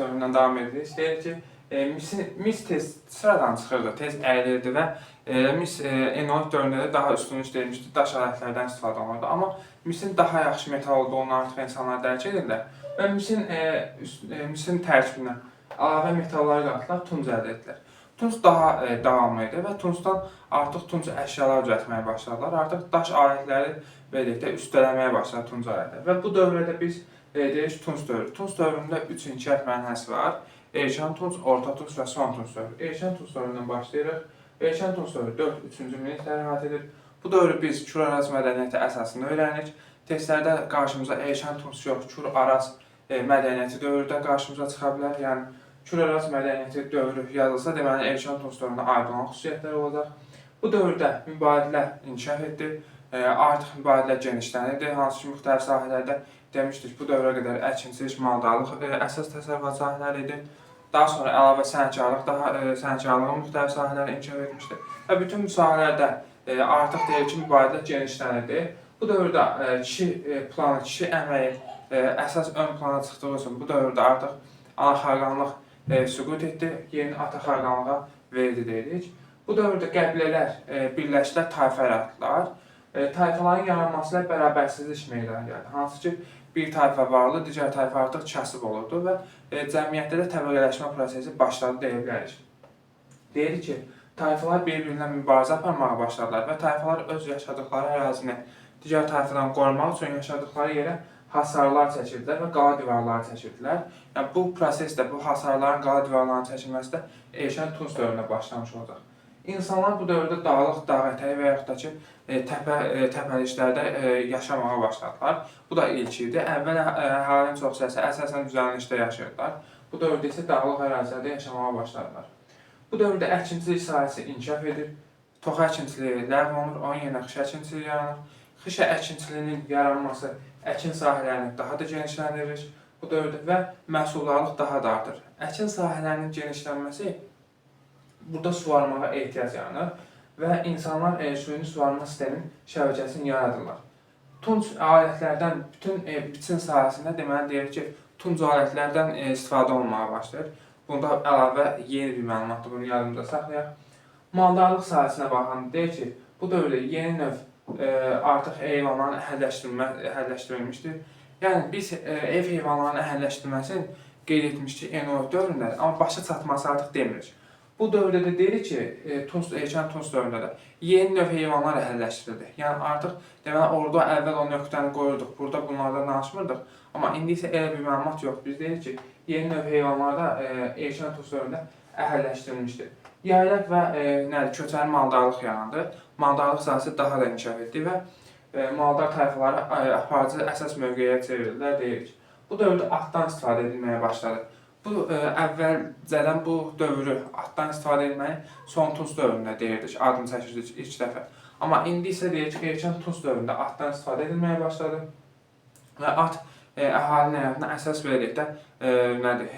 dövründən davam edirik. Deyir ki, mis tez sıradan çıxırdı, tez əyilirdi və mis eneolit dövründə də daha üstünlük verilmişdi, daş alətlərdən istifadə olunurdu. Amma misin daha yaxşı metal olduğunu artıq insanlar dərk edirlər və misin tərkibinə əlavə metallar qatdılar, tunc əldə etdilər. Tunc daha davamlı idi və tuncdan artıq tunc əşyalar düzəltməyə başladılar. Artıq daş alətləri birlikdə üstələməyə başladı tunc alətləri. Və bu dövrdə biz deyirik tunc dövrü. Tunc dövründə 3 inkişaf mərhələsi var. Erkən tunc, orta tunc və son tunc dövrü. Erkən tunc dövründən başlayırıq. Erkən tunc dövrü 4-3-cü minillikləri əhatə edir. Bu dövrü biz Kür-Araz mədəniyyəti əsasında öyrənirik. Testlərdə qarşımıza erkən tunc yox, Kür-Araz mədəniyyəti dövrü də qarşımıza çıxa bilər. Yəni Kür-Araz mədəniyyəti dövrü yazılsa, deməli erkən tunc dövrünə aid olan xüsusiyyətlər olacaq. Bu dövrdə mübadilə inkişaf etdi. Artıq mübadilə genişlənirdi. Hansı ki, müxtəlif sahələrdə demişdik, bu dövrə qədər əkinçilik, maldarlıq əsas təsərrüfat sahələri idi. Daha sonra əlavə sənətkarlığın müxtəlif sahələri inkişaf etmişdi. Və bütün bu sahələrdə artıq deyir ki, mübadilə genişlənirdi. Bu dövrdə kişi əməyi əsas ön plana çıxdığı üçün bu dövrdə artıq ana xaqanlıq süqut etdi, yerini ata xaqanlığa verdi deyirik. Bu dövrdə qəbilələr birləşdilər, tayfa yaratdılar. Tayfaların yaranması ilə bərabərsizlik meydana gəldi. Hansı ki, bir tayfa varlı, digər tayfa artıq kasıb olurdu və cəmiyyətdə də təbəqələşmə prosesi başladı deyə bilərik. Deyirik ki, tayfalar bir-birindən mübarizə aparmağa başladılar və tayfalar öz yaşadıkları ərazini digər tayfadan qorumaq üçün yaşadıkları yerə hasarlar çəkirdilər və qala divarları çəkirdilər. Yəni, bu prosesdə, bu hasarların qala divarlarının çəkilməsi də erkən tunc dövründə başlamış olacaq. İnsanlar bu dövrdə dağlıq, dağ ətəyi və yaxud da ki, təpəliklərdə yaşamağa başladılar. Bu da ilk idi. Əvvəl əhalinin çox hissəsi əsasən düzənlikdə yaşayırdılar. Bu dövrdə isə dağlıq ərazilərdə yaşamağa başladılar. Bu dövrdə əkinçilik sahəsi inkişaf edir. Toxa əkinçiliyi ləğv olunur, onun yerinə xış əkinçiliyi yaranır. Xış əkinçiliyinin yaranması əkin sahələrini daha da genişləndirir bu dövrdə və məhsuldarlıq daha da artır. Əkin sahələrinin genişlənməsi burada suvarmağa ehtiyac yaranır və insanlar suyunu suvarma sisteminin şəbəkəsini yaradırlar. Tunc alətlərdən bütün biçin sahəsində deməli deyir ki, tunc alətlərdən istifadə olunmağa başlayır. Bunda əlavə yeni bir məlumatdır, bunu yadımızda saxlayaq. Maldarlıq sahəsinə baxanda deyir ki, bu dövrdə yeni növ artıq heyvanların əhəlləşdirilmişdir. Yəni biz ev heyvanlarının əhəlləşdirilməsini qeyd etmişdik eneolit dövründə, amma başa çatması artıq demirik. Bu dövrdə də deyirik ki, erkən tunc dövründə də yeni növ heyvanlar əhəlləşdirildi. Yəni artıq deməli orada əvvəl o nöqtəni qoyurduq, burada bunlardan danışmırdıq. Amma indi isə elə bir məlumat yox. Biz deyirik ki, yeni növ heyvanlar da erkən tunc dövründə əhəlləşdirilmişdir. Yaylaq və köçəri maldarlıq yarandı. Maldarlıq sahəsi daha da inkişaf etdi və maldar tayfaları aparıcı əsas mövqeyə çevrildilər deyirik. Bu dövrdə atdan istifadə edilməyə başladı. Bu əvvəlcədən bu dövrü atdan istifadə etməyi son tunc dövründə deyirdik, adını çəkirdik ilk dəfə. Amma indi isə deyir ki, erkən tunc dövründə atdan istifadə edilməyə başladı və at əhalinin həyatına əsas verdikdə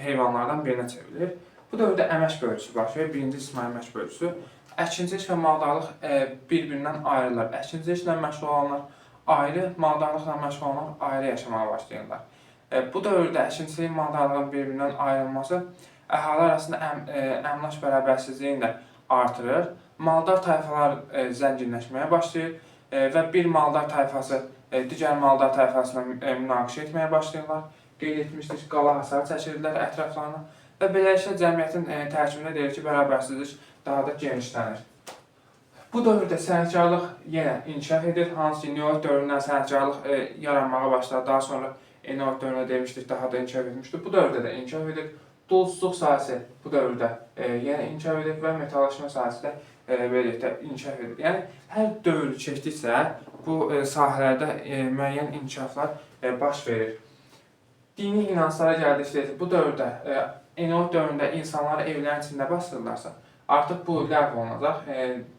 heyvanlardan birinə çevrilir. Bu dövrdə əmək bölgüsü başlayır, birinci ictimai əmək bölgüsü. Əkinçilik və maldarlıq bir-birindən ayrılır. Əkinçiliklə məşğul olanlar ayrı, maldarlıqla məşğul olanlar ayrı yaşamağa başlayırlar. Bu dövrdə əkinçilik maldarlığın bir-birindən ayrılması əhali arasında əmlak bərabərsizliyini də artırır. Maldar tayfalar zənginləşməyə başlayır və bir maldar tayfası digər maldar tayfasına münaqişə etməyə başlayırlar. Qeyd etmişdik, qala hasar çəkirdilər ətraflarına və beləliklə cəmiyyətin tərkibində deyir ki, bərabərsizlik daha da genişlənir. Bu dövrdə sənətkarlıq yenə inkişaf edir. Hansı ki, neolit dövründən sənətkarlıq yaranmağa başladı. Daha sonra eneolit dövründə demişdik, daha da inkişaf etmişdir. Bu dövrdə də inkişaf edir. Duluzçuluq sahəsi bu dövrdə yenə inkişaf edir və metallaşma sahəsi də birlikdə inkişaf edir. Yəni, hər dövr keçdikcə bu sahələrdə müəyyən inkişaflar baş verir. Dini inanclara gəldikdə bu dövrdə, eneolit dövründə insanları evlərin içində basdırırlarsa, artıq bu ləğv olunacaq.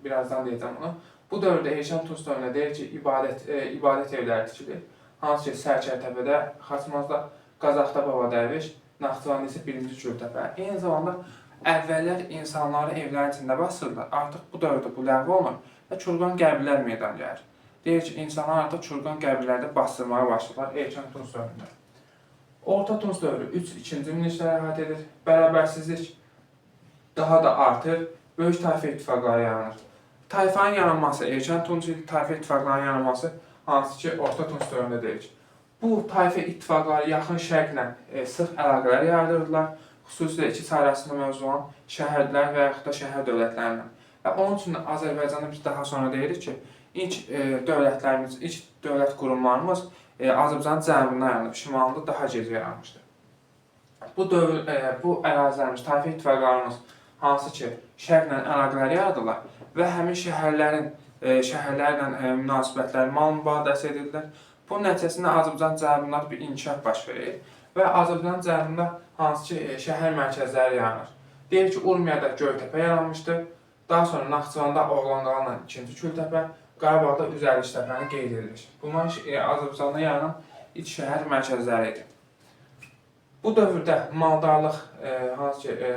Birazdan deyəcəm bunu. Bu dövrdə erkən tunc dövründə deyir ki, ibadət evləri tikilir. Hansı ki, Sərkərtəpədə, Xaçmazda, Qazaxda Baba Dərviş, Naxçıvanda isə 1-ci Gültəpə. Eyni zamanda əvvəllər insanları evlərin içində basırlar. Artıq bu dövrdə bu ləğv olunur və çurqan qəbirlər meydana gəlir. Deyir ki, insanlar artıq çurqan qəbirlərdə basdırmağa başlayırlar erkən tunc dövründə. Orta Tunc dövrü 3 ikinci minillikləri əhatə edir. Bərabərsizlik daha da artır. Böyük tayfa ittifaqları yaranır. Tayfanın yaranması erkən Tunc idi, tayfa ittifaqlarının yaranması hansı ki Orta Tunc dövründə deyilir. Bu tayfa ittifaqları yaxın şərqlə sıx əlaqələr yaradırdılar. Xüsusilə ikisi arasında mövcud olan şəhərlər və yaxud da şəhər dövlətlərindən. Və onun üçün Azərbaycanda biz daha sonra deyirik ki, ilk dövlətlərimiz, ilk dövlət qurumlarımız Azərbaycanın cənubunda yaranıb, şimalında daha gec yaranmışdır. Bu ərazilərimiz, tayfa ittifaqlarımız hansı ki şərqlə əlaqələr yaradırlar və həmin şəhərlərlə münasibətlər, mal mübadiləsi edirlər. Bunun nəticəsində Azərbaycan cənubunda bir inkişaf baş verir və Azərbaycan cənubunda hansı ki şəhər mərkəzləri yaranır. Deyir ki, Urmiyada Göytəpə yaranmışdır. Daha sonra Naxçıvanda Oğlanqalanla 2-ci Kültəpə, Qarabağda Üzərliş təpəni qeyd edilir. Bunlar Azərbaycanda yaranan ilk şəhər mərkəzləri idi. Bu dövrdə maldarlıq hansı ki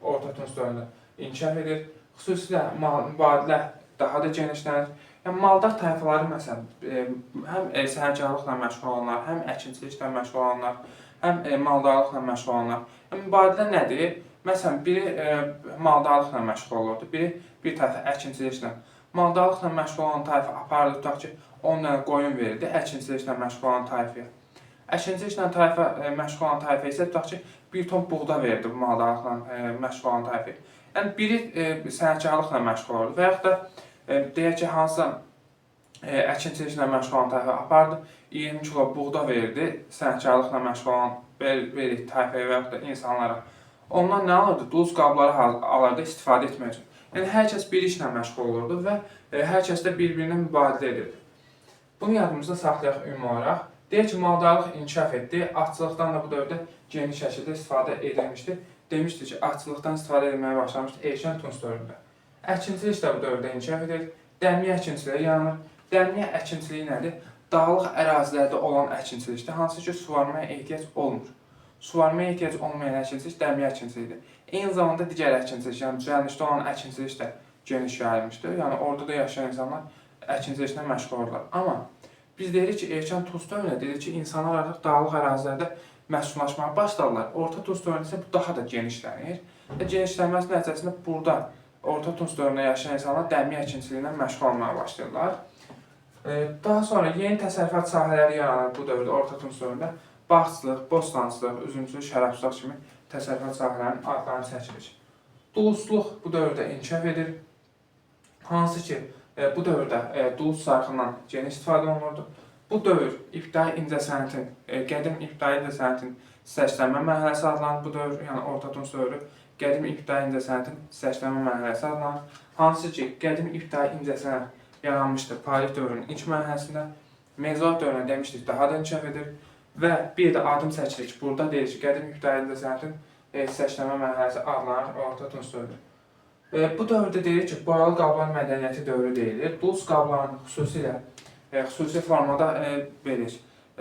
Orta Tunc dövründə inkişaf edir. Xüsusilə mübadilə daha da genişlənir. Yəni maldar tayfaları məsələn həm səhmkarlıqla məşğul olanlar, həm əkinçiliklə məşğul olanlar, həm maldarlıqla məşğul olanlar. Yəni mübadilə nədir? Məsələn biri maldarlıqla məşğul olurdu, biri bir tayfa əkinçiliklə. Maldarlıqla məşğul olan tayfa apardı, tutaq ki 10 dənə qoyun verirdi əkinçiliklə məşğul olan tayfaya. Əkinçiliklə məşğul olan tayfa isə tutaq ki, bir ton buğda verdi bu maldarlıqla məşğul olan tayfaya. Yəni biri sənətkarlıqla məşğul olurdu və yaxud da deyək ki, hansısa əkinçiliklə məşğul olan tayfa apardı, 20 kilo buğda verdi sənətkarlıqla məşğul olan verir tayfaya və yaxud da insanlara. Ondan nə alırdı? Duluz qabları alırdı istifadə etmək üçün. Yəni hər kəs bir işlə məşğul olurdu və hər kəs də bir-birinə mübadilə edirdi. Bunu yadımızda saxlayaq ümumi olaraq. Deyək ki, maldarlıq inkişaf etdi, atçılıqdan da bu dövrdə geniş şəkildə istifadə edilmişdi. Demişdi ki, atçılıqdan istifadə edilməyə başlamışdı erkən Tunc dövründə. Əkinçilik də bu dövrdə inkişaf edir, dəmiyə əkinçiliyi yaranır. Dəmiyə əkinçiliyi nədir? Dağlıq ərazilərdə olan əkinçilikdir, hansı ki, suvarmaya ehtiyac olmur. Suvarmaya ehtiyac olmayan əkinçilik dəmiyə əkinçiliyidir. Eyni zamanda digər əkinçilik, yəni düzəlmişdə olan əkinçilik də geniş yayılmışdır. Yəni orada da yaşayan insanlar əkinçiliklə məşğul olurlar. Amma biz deyirik ki, erkən Tunc dövründə deyirik ki, insanlar artıq dağlıq ərazilərdə məskunlaşmağa başladılar. Orta Tunc dövründə isə bu daha da genişlənir. Və genişlənməsi nəticəsində burada Orta Tunc dövründə yaşayan insanlar dəmiyə əkinçiliyi ilə məşğul olmağa başlayırlar. Daha sonra yeni təsərrüfat sahələri yaranır bu dövrdə Orta Tunc dövründə. Bağçılıq, bostançılıq, üzümçülük, şərabçılıq kimi təsərrüfat sahələrinin adlarını çəkilir. Duluzçuluq bu dövrdə inkişaf edir. Hansı ki, bu dövrdə duluz sarxından geniş istifadə olunurdu. Bu dövr ibtidai incəsənətin, qədim ibtidai incəsənətin səslənmə mərhələsi adlanır. Bu dövr, yəni Orta Tunc dövrü qədim ibtidai incəsənətin səslənmə mərhələsi adlanır. Hansı ki, qədim ibtidai incəsənət yaranmışdır Paleolit dövrünün ilk mərhələsində. Mezolit dövrünə demişdik, daha da inkişaf edir. Və bir də adım çəkirik. Burada deyirik ki, qədim ibtidai incəsənətin səslənmə mərhələsi adlanır Orta Tunc dövrü. Bu dövrdə deyirik ki, boyalı qablar mədəniyyəti dövrü deyilir. Duluz qabların xüsusi formada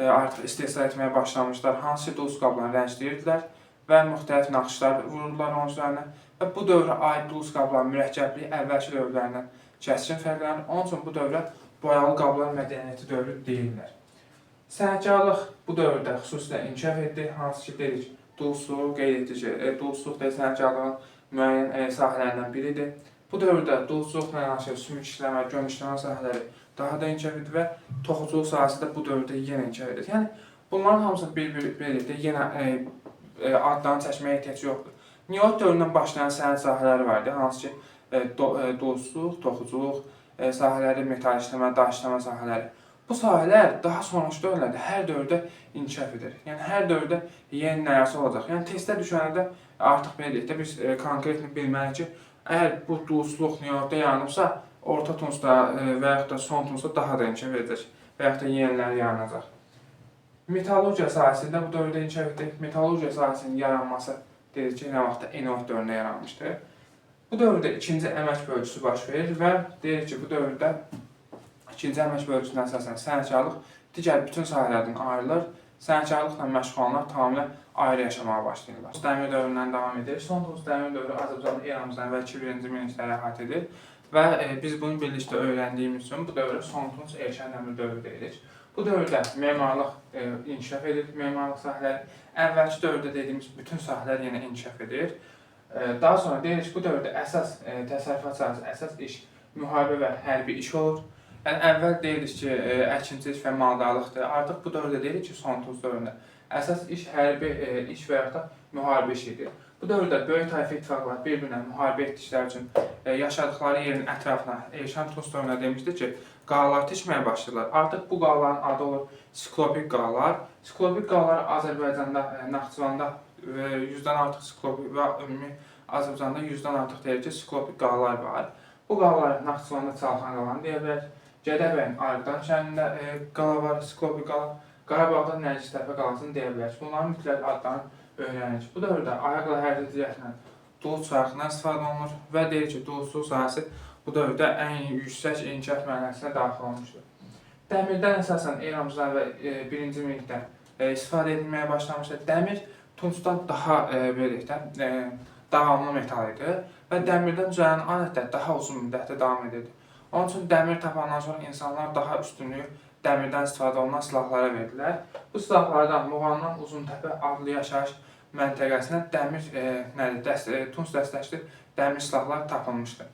artıq istehsal etməyə başlamışlar. Hansı duluz qablarını rəngləyirdilər və müxtəlif naxışlar vururdular onun üzərinə. Və bu dövrə aid duluz qabların mürəkkəbliyi əvvəlki dövrlərindən kəskin fərqlənir. Onun üçün bu dövrə boyalı qablar mədəniyyəti dövrü deyirlər. Sənətkarlıq bu dövrdə xüsusilə inkişaf etdi. Hansı ki, deyirik, duluzluğu qeyd etdik ki, duluzluq da sənətkarlığın müəyyən sahələrindən biridir. Bu dövrdə duluzluqla yanaşı sümük işləmə, göm işləmə sahələri daha da inkişaf edir və toxuculuq sahəsi də bu dövrdə yenə inkişaf edir. Yəni, bunların hamısını bir-birlikdə yenə adlarını çəkməyə ehtiyac yoxdur. Neolit dövründən başlayan sənət sahələri vardı, hansı ki, duluzluq, toxuculuq sahələri, metal işləmə, daş işləmə sahələri. Bu sahələr daha sonraki dövrlərdə hər dövrdə inkişaf edir. Yəni, hər dövrdə yeni nəyəsə olacaq. Yəni, testdə düşəndə artıq beləlikdə biz konkretini bilməliyik ki, əgər bu duluzluq neolitdə yaranıbsa, Orta Tuncda və yaxud da Son Tuncda daha da inkişaf edəcək və yaxud da yeniləri yaranacaq. Metallurgiya sahəsində bu dövrdə inkişaf edir. Metallurgiya sahəsinin yaranması dedik ki, nə vaxtda Eneolit dövründə yaranmışdır. Bu dövrdə ikinci əmək bölgüsü baş verir və deyirik ki, bu dövrdə ikinci əmək bölgüsünə əsasən sənətkarlıq digər bütün sahələrdən ayrılır. Sənətkarlıqla məşğul olanlar tamamilə ayrı yaşamağa başlayırlar. Dəmir dövründən davam edir. Son Tunc dəmir dövrü Azərbaycanın eramızdan əvvəlki 1-ci minillikləri əhatə edir və biz bunu birlikdə öyrəndiyimiz üçün bu dövrə Son Tunc erkən dəmir dövrü deyirik. Bu dövrdə memarlıq inkişaf edir, memarlıq sahələri. Əvvəlki dövrdə dediyimiz bütün sahələr yenə inkişaf edir. Daha sonra deyirik ki, bu dövrdə əsas təsərrüfat sahəsi, əsas iş müharibə və hərbi iş olur. Yəni əvvəl deyirdik ki, əkinçilik və maldarlıqdır. Artıq bu dövrdə deyirik ki, son Tunc dövründə əsas iş hərbi iş və yaxud da müharibə işidir. Bu dövrdə böyük tayfa ittifaqlar bir-birinə müharibə etdikləri üçün yaşadıkları yerin ətrafına Elşən Tunc dövründə demişdi ki, qalalar tikməyə başlayırlar. Artıq bu qalaların adı olur siklopik qalalar. Siklopik qalalar Azərbaycanda, Naxçıvanda 100-dən artıq siklopik və ümumi Azərbaycanda 100-dən artıq deyir ki, siklopik qalalar var. Bu qalalar Naxçıvanda Çalxan qalanı deyə bilərik. Gədəbəyin Arıqdan şəhərində qala var, siklopik qala. Qarabağda Nərgiztəpə qalasını deyə bilərik. Bunların mütləq adlarını öyrənirik. Bu dövrdə ayaqla hərəkət edilərkən dul çarxından istifadə olunur və deyir ki, dulçuluq sahəsi bu dövrdə ən yüksək inkişaf mərhələsinə daxil olmuşdur. Dəmirdən əsasən eramızdan və 1-ci minillikdə istifadə edilməyə başlamışdır. Dəmir Tuncdan daha davamlı metal idi və dəmirdən düzələn alətlər daha uzun müddətdə davam edirdi. Onun üçün dəmir tapandan sonra insanlar daha üstünlüyü dəmirdən istifadə olunan silahlara verdilər. Bu silahlardan Muğamdan Uzuntəpə adlı yaşayış məntəqəsinə dəmir tunc dəstəkli dəmir silahlar tapılmışdı.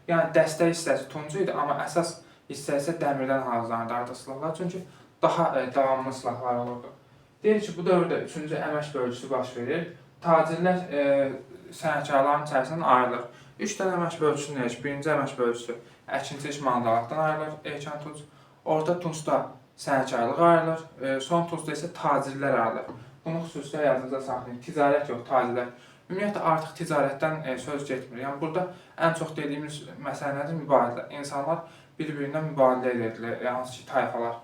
Yəni dəstək hissəsi tuncu idi, amma əsas hissə isə dəmirdən hazırlanırdı artıq silahlar, çünki daha davamlı silahlar olurdu. Deyir ki, bu dövrdə 3-cü əmək bölgüsü baş verir. Tacirlər sənətkarların içərisindən ayrılır. 3 dənə əmək bölgüsünü deyir ki, 1-ci əmək bölgüsü əkinçilik maldarlıqdan ayrılır, Elşən Tunc. Orta Tuncda sənətkarlıq ayrılır, son Tuncda isə tacirlər ayrılır. Bunu xüsusilə yadınızda saxlayın. Ticarət yox, tacirlər. Ümumiyyətlə artıq ticarətdən söz getmir. Yəni burada ən çox dediyimiz məsələ nədir? Mübadilə. İnsanlar bir-birindən mübadilə edirlər, hansı ki, tayfalar.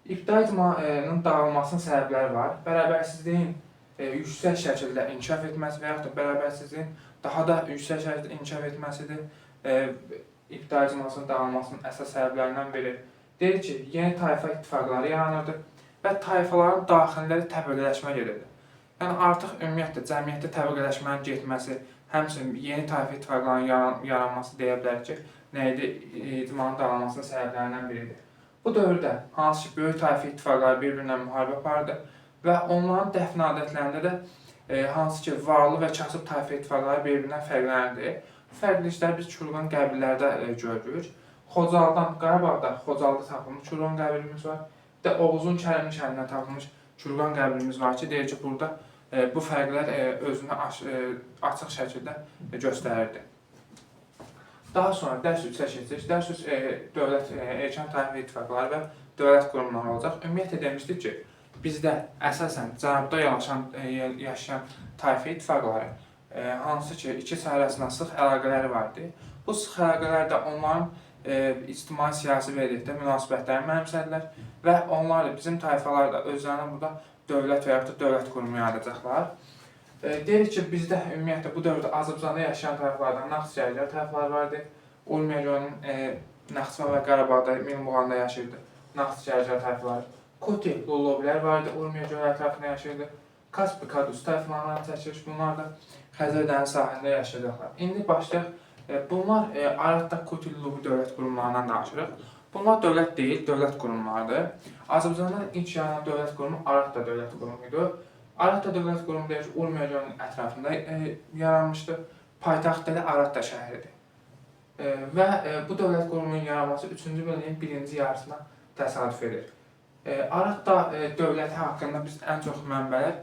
İbtidai icmanın dağılmasının səbəbləri var. Bərabərsizliyin yüksək şəkildə inkişaf etməsi və yaxud da bərabərsizliyin daha da yüksək şəkildə inkişaf etməsidir. İbtidai icmasının dağılmasının əsas səbəblərindən biri. Deyir ki, yeni tayfa ittifaqları yaranırdı və tayfaların daxilləri təbəqələşmə gedirdi. Yəni artıq ümumiyyətlə cəmiyyətdə təbəqələşmənin getməsi, həmçinin yeni tayfa ittifaqlarının yaranması deyə bilərik ki, nə idi? İcmanın dağılmasının səbəblərindən biridir. Bu dövrdə hansı ki, böyük tayfa ittifaqları bir-birinə müharibə apardı və onların dəfn adətlərində də hansı ki, varlı və kasıb tayfa ittifaqları bir-birindən fərqlənirdi. Bu fərqlilikləri biz Çurqan qəbillərdə görürük. Xocaldan, Qarabağda Xocalda tapılmış Çurqan qəbilimiz var. Bir də Oğuzun Kərimli şəhərindən tapılmış Çurqan qəbilimiz var ki, deyir ki, burada bu fərqlər özünü açıq şəkildə göstərirdi. Daha sonra dərs 3-ə keçirik. Dərs 3 dövlət, erkən tayfa ittifaqları və dövlət qurumları olacaq. Ümumiyyətlə demişdik ki, bizdə əsasən cənubda yaşayan tayfa ittifaqları hansı ki, iki sayı arasında sıx əlaqələri var idi. Bu sıx əlaqələr də onların ictimai-siyasi vəziyyətdə münasibətlərini mənimsədilər və onlar da, bizim tayfalar da özlərini burada dövlət və yaxud da dövlət qurumu yaradacaqlar. Deyirik ki, bizdə ümumiyyətlə bu dövrdə Azərbaycanda yaşayan tayfalardan Naxçıvanda tayfalar vardı. Urmiya Naxçıvan və Qarabağda, Milmuğanda yaşayırdı Naxçıvanda tayfaları. Kuti, Lullubilər vardı, Urmiya gölü ətrafında yaşayırdı. Kaspi, Kadus tayfalarından çəkilir, bunlar da Xəzər dəniz sahilində yaşayacaqlar. İndi başlayaq. Bunlar Aratda Kuti, Lullubi dövlət qurumlarından danışırıq. Bunlar dövlət deyil, dövlət qurumlarıdır. Azərbaycanda ilk yaranan dövlət qurumu Aratda dövlət qurumuydu. Aratda dövlət qurumu deyir ki, Urmiya gölünün ətrafında yaranmışdı. Paytaxt da Aratda şəhəridir. Və bu dövlət qurumunun yaranması 3-cü minilliyin 1-ci yarısına təsadüf edir. Aratda dövləti haqqında biz ən çox mənbələr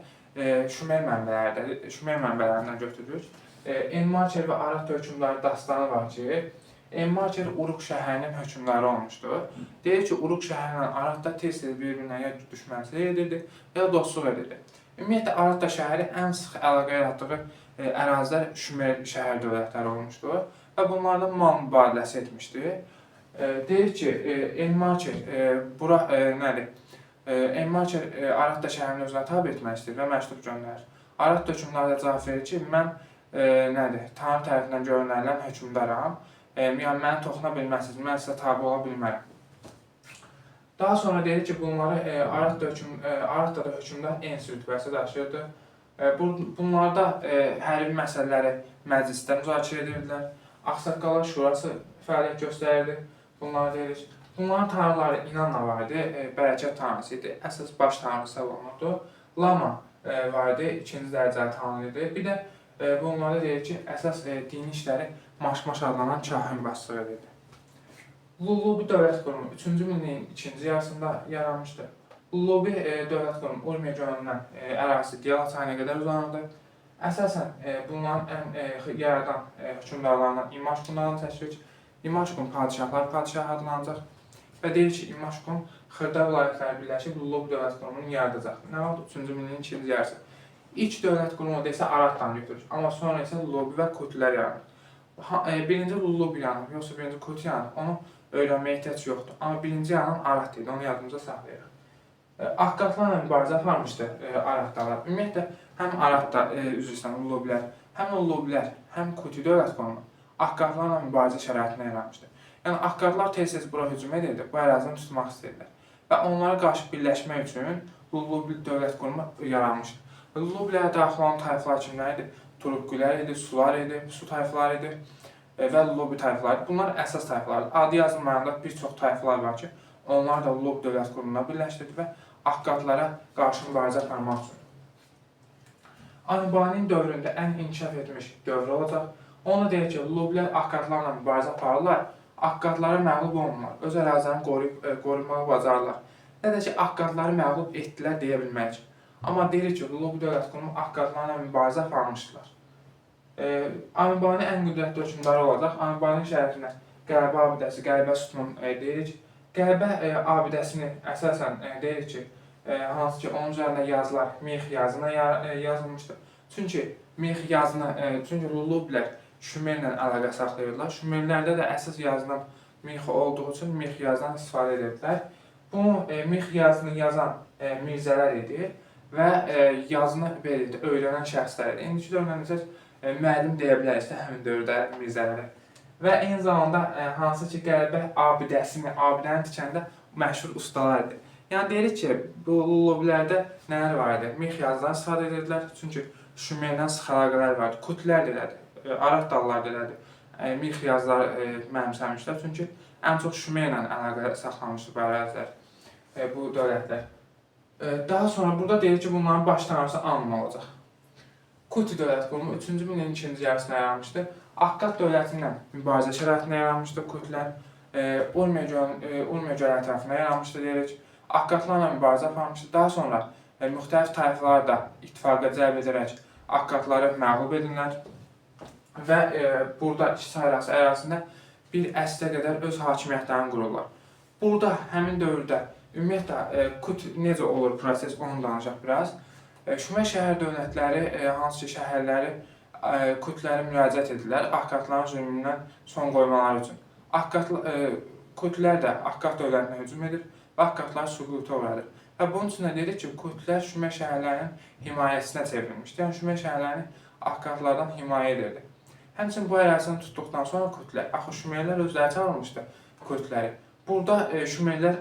Şumer mənbələrindən götürürük. Enmarker və Arat hökmdarı dastanı var ki, Enmarker Uruq şəhərinin hökmdarı olmuşdur. Deyir ki, Uruq şəhərlə Aratda tez-tez bir-birinə ya düşmənçilik edirdi, ya dostluq edirdi. Ümumiyyətlə, Aratda şəhəri ən sıx əlaqə yaratdığı ərazilər Şumer şəhər dövlətləri olmuşdur və bunlardan mal mübadiləsi etmişdi. Deyir ki, Enmarker Enmarker Aratda şəhərini özünə tabi etmək istəyir və məktub göndərir. Arat hökmdarı da cavab verir ki, mən Tanrı tərəfindən görünənlən hökmdaram. Yəni, məni toxuna bilməsiniz, mən sizə tabi ola bilmərəm. Daha sonra deyir ki, bunları Aratda da hökmdar ensi rütbəsi daşıyırdı. Bunlarda hərbi məsələləri məclisdə müzakirə edirdilər. Ağsaqqallar Şurası fəaliyyət göstərirdi. Bunları deyirik. Bunların tanrıları İnanna var idi, bərəkət tanrısı idi, əsas baş tanrısı olunurdu. Lama var idi, ikinci dərəcəli tanrı idi. Bir də bunlarda deyir ki, əsas dini işləri Maşmaş adlanan kahin başçılığı idi. Lullubi dövlət qurumu 3-cü minilliyin ikinci yarısında yaranmışdı. Lullubi dövlət qurumu Urmiya gölündən ərazisi Diyala çayına qədər uzanırdı. Əsasən bunların ən yaradan hökmdarlarından İmaşqunlarını təşkil edir. İmaşqun padişahlar padişahı adlanacaq və deyir ki, İmaşqun xırda vilayətləri birləşib Lullubi dövlət qurumunu yaradacaq. Nə vaxt 3-cü minilliyin ikinci yarısı. İlk dövlət qurumu desə Aratdan götürür, amma sonra isə Lullubi və Kutilər yaranır. Birinci Lullubi yaranır, yoxsa birinci Kut yaranır, onu öyrənməyə ehtiyac yoxdur. Amma birinci yanan Arat idi, onu yadımıza saxlayırıq. Akkadlarla mübarizə aparmışdı Aratdalar. Ümumiyyətlə, həm Aratda üzrüstən Lullubilər, həm Lullubilər, həm Kuti dövlət qurumu Akkadlarla mübarizə şəraitində yaranmışdı. Yəni, Akkadlar tez-tez bura hücum edirdi, bu ərazini tutmaq istəyirlər. Və onlara qarşı birləşmək üçün Lullubi dövlət qurumu yaranmışdı. Lullubilərə daxil olan tayfalar kimlər idi? Turukqilər idi, Sular idi, Su tayfaları idi və Lullubi tayfaları. Bunlar əsas tayfalardır. Adı yazılmayanda bir çox tayfalar var ki, onlar da Lullubi dövlət qurumuna birləşdirdi və Akkadlara qarşı mübarizə aparmaq üçün. Anibani'nin dövründə ən inkişaf etmiş dövr olacaq. Onu deyir ki, Lullubilər Akkadlarla mübarizə aparırlar, Akkadlara məğlub olmurlar, öz ərazilərini qorumağı bacarırlar. Nə də ki, Akkadları məğlub etdilər deyə bilmək. Amma deyir ki, Lullubi dövlət qurumu Akkadlarla mübarizə aparmışdılar. Anibani ən qüdrətli hökmdarı olacaq. Anibaninin şərəfinə Qələbə abidəsi, Qələbə sütunun deyirik. Qələbə abidəsini əsasən deyirik ki, hansı ki, onun üzərində yazılar Mix yazına yazılmışdır. Çünki Mix yazını, çünki Lullubilər Şumerlə əlaqə saxlayırlar. Şumerlərdə də əsas yazılan Mix olduğu üçün Mix yazıdan istifadə edirdilər. Bunu Mix yazını yazan mirzələr idi və yazını öyrənən şəxslər idi. İndiki dövrdə necə müəllim deyə bilərik də həmin dövrdə mirzələrə. Və eyni zamanda hansı ki, Qələbə abidəni tikəndə məşhur ustalar idi. Yəni deyirik ki, bu Lullubilərdə nələr var idi? Mix yazıdan istifadə edirdilər, çünki Şumerlə sıx əlaqələr vardı. Kutlər deyilədi, Arat dallar deyilədi. Mix yazılar mənimsəmişlər, çünki ən çox Şumerlə əlaqə saxlamışdı bu ərazilər, bu dövlətlər. Daha sonra burada deyir ki, bunların baş tanrısı Anma olacaq. Kuti dövlət qurumu 3-cü minilliyin ikinci yarısında yaranmışdı. Akkad dövlətindən mübarizə şəraitində yaranmışdı Kutilər. Urmiya gölü ətrafında yaranmışdı deyirik. Akkadlarla mübarizə aparmışdı. Daha sonra müxtəlif tayfalar da ittifaqa cəlb edərək Akkadları məğlub edirlər və burada iki sayrası ərazisində bir əsrə qədər öz hakimiyyətlərini qururlar. Burada həmin dövrdə ümumiyyətlə Kut necə olur proses, onu danışaq biraz. Şumer şəhər dövlətləri, hansı ki şəhərləri Kutlərə müraciət edirlər Akkadların zülmündən son qoymaları üçün. Kutlər də Akkad dövlətinə hücum edir və Akkadlar süquta uğradır. Və bunun üçün də dedik ki, Kutlər Şumer şəhərlərinin himayəsinə çevrilmişdi. Yəni Şumer şəhərlərini Akkadlardan himayə edirdi. Həmçinin bu ərazini tutduqdan sonra Kutlər, axı Şumerlər özləri çağırmışdı Kutləri. Burada Şumerlər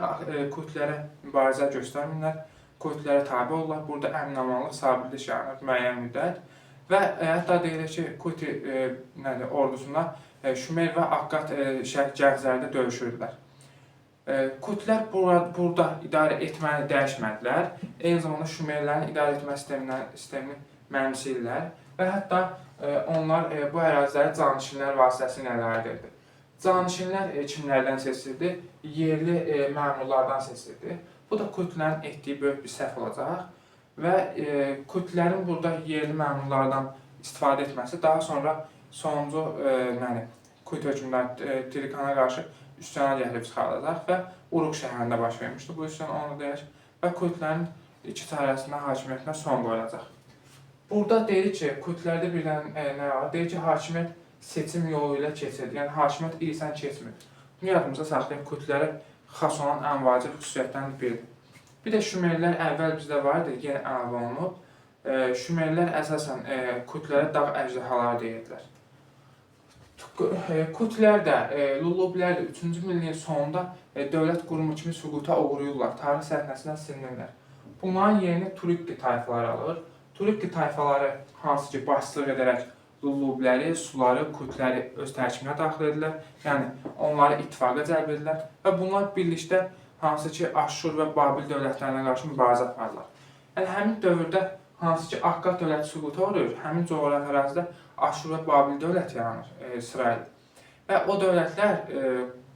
Kutlərə mübarizə göstərmirlər, Kutlərə tabi olurlar. Burada əmin-amanlıq, sabitlik yaranır müəyyən müddət. Və hətta deyilir ki, Kuti ordusunda Şumer və Akkad şərq cəhzlərdə döyüşürdülər. Kutlər burada idarə etməni dəyişmədilər. Eyni zamanda Şumerlərin idarə etmə sistemini mənimsəyirlər və hətta onlar bu əraziləri canişinlər vasitəsilə əlaqə edirdi. Canişinlər kimlərdən seçildi? Yerli məmurlardan seçildi. Bu da Kutlərin etdiyi böyük bir səhv olacaq və Kutlərin burada yerli məmurlardan istifadə etməsi daha sonra sonuncu Kut hökmdarı Trikana qarşı üsyana gətirib çıxarılacaq və Uruq şəhərində baş vermişdi. Bu üsyan onu deyək və Kutlərin iki çarəsində hakimiyyətinə son qoyulacaq. Burada deyir ki, Kutlərdə birdən nə var? Deyir ki, hakimiyyət seçim yolu ilə keçir. Yəni, hakimiyyət ilsən keçmir. Bunu yadımıza saxlayıb, Kutlərə xas olan ən vacib xüsusiyyətdən biridir. Bir də Şumerlər əvvəl bizdə var idi, yenə əlavə olunub. Şumerlər əsasən Kutlərə dağ əjdahaları deyirdilər. Kutlər də, Lullubilər də 3-cü minilliyin sonunda dövlət qurumu kimi süquta uğrayırlar, tarix səhnəsindən silinirlər. Bunların yerini Turukki tayfaları alır. Turukki tayfaları hansı ki başçılıq edərək Lullubləri, suları, Kürtləri öz tərkibinə daxil edirlər. Yəni onları ittifaqa cəlb edirlər və bunlar birlikdə hansı ki Aşşur və Babil dövlətlərinə qarşı mübarizə aparırlar. Yəni həmin dövrdə hansı ki Akkad dövləti süquta uğrayır, həmin coğrafi ərazidə Aşşur və Babil dövləti yaranır sırayla. Və o dövlətlər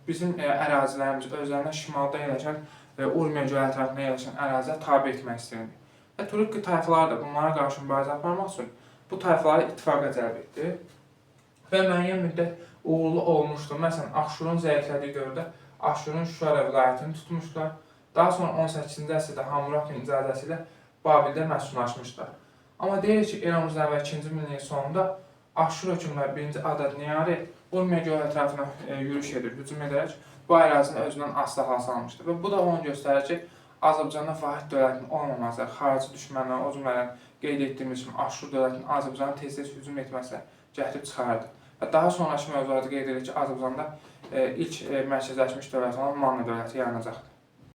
bizim ərazilərimiz özlərinə şimalda yerləşən Urmiya gölü ətrafında yerləşən əraziyə tabe etmək istəyirdi. Və Turukki tayfaları da bunlara qarşı mübarizə aparmaq üçün bu tayfaları ittifaqa cəlb etdi və müəyyən müddət uğurlu olmuşdur. Məsələn, Aşşurun zəiflədiyi dövrdə Aşşurun Şuşa vilayətini tutmuşlar. Daha sonra 18-ci əsrdə Hammurapinin icazəsi ilə Babildə məskunlaşmışlar. Amma deyilir ki, eramızdan əvvəl 2-ci minilliyin sonunda Aşşur hökmdarı 1-ci Adad-niyari Urmiya gölü ətrafına yürüş edir, hücum edərək bu ərazini özündən asılı hala salmışdır. Və bu da onu göstərir ki, Azərbaycanda vahid dövlətin olmaması, xarici düşmənlər, o cümlədən qeyd etdiyimiz kimi Aşşur dövlətinin Azərbaycana tez-tez hücum etməsinə gətirib çıxardı. Və daha sonraki mövzularda qeyd edilir ki, Azərbaycanda ilk mərkəzləşmiş dövlət olan Manna dövləti yaranacaqdır.